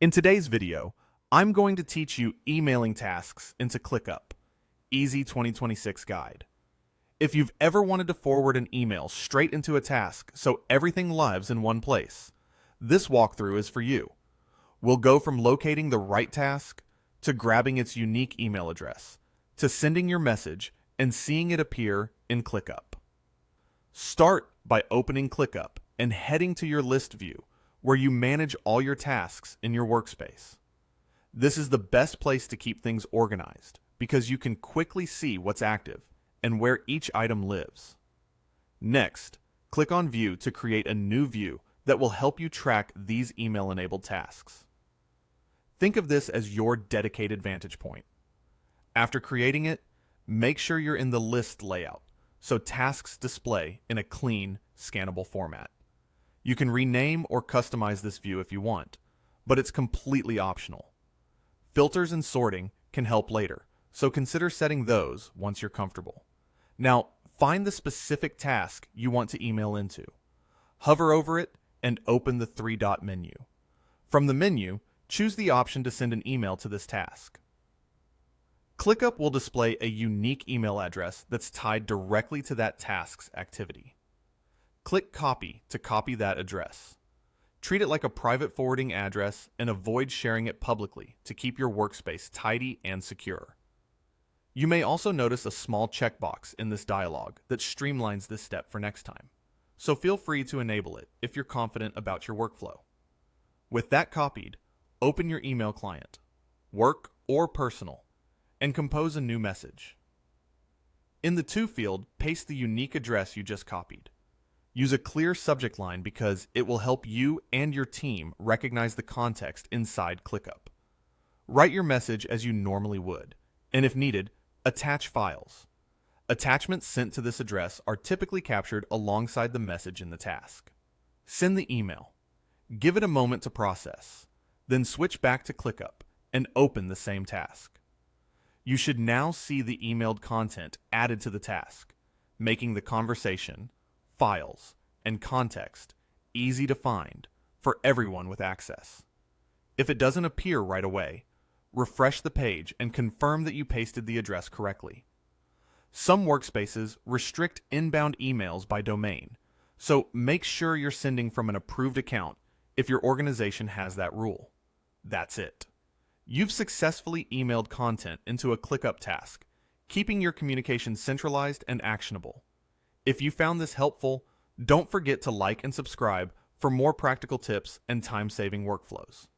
In today's video, I'm going to teach you emailing tasks into ClickUp, Easy 2026 Guide. If you've ever wanted to forward an email straight into a task so everything lives in one place, this walkthrough is for you. We'll go from locating the right task to grabbing its unique email address, to sending your message and seeing it appear in ClickUp. Start by opening ClickUp and heading to your list view, where you manage all your tasks in your workspace. This is the best place to keep things organized because you can quickly see what's active and where each item lives. Next, click on View to create a new view that will help you track these email-enabled tasks. Think of this as your dedicated vantage point. After creating it, make sure you're in the list layout so tasks display in a clean, scannable format. You can rename or customize this view if you want, but it's completely optional. Filters and sorting can help later, so consider setting those once you're comfortable. Now, find the specific task you want to email into. Hover over it and open the three-dot menu. From the menu, choose the option to send an email to this task. ClickUp will display a unique email address that's tied directly to that task's activity. Click Copy to copy that address. Treat it like a private forwarding address and avoid sharing it publicly to keep your workspace tidy and secure. You may also notice a small checkbox in this dialog that streamlines this step for next time, so feel free to enable it if you're confident about your workflow. With that copied, open your email client, work or personal, and compose a new message. In the To field, paste the unique address you just copied. Use a clear subject line because it will help you and your team recognize the context inside ClickUp. Write your message as you normally would, and if needed, attach files. Attachments sent to this address are typically captured alongside the message in the task. Send the email. Give it a moment to process, then switch back to ClickUp and open the same task. You should now see the emailed content added to the task, making the conversation, files, and context easy to find for everyone with access. If it doesn't appear right away, refresh the page and confirm that you pasted the address correctly. Some workspaces restrict inbound emails by domain, so make sure you're sending from an approved account if your organization has that rule. That's it. You've successfully emailed content into a ClickUp task, keeping your communication centralized and actionable. If you found this helpful, don't forget to like and subscribe for more practical tips and time-saving workflows.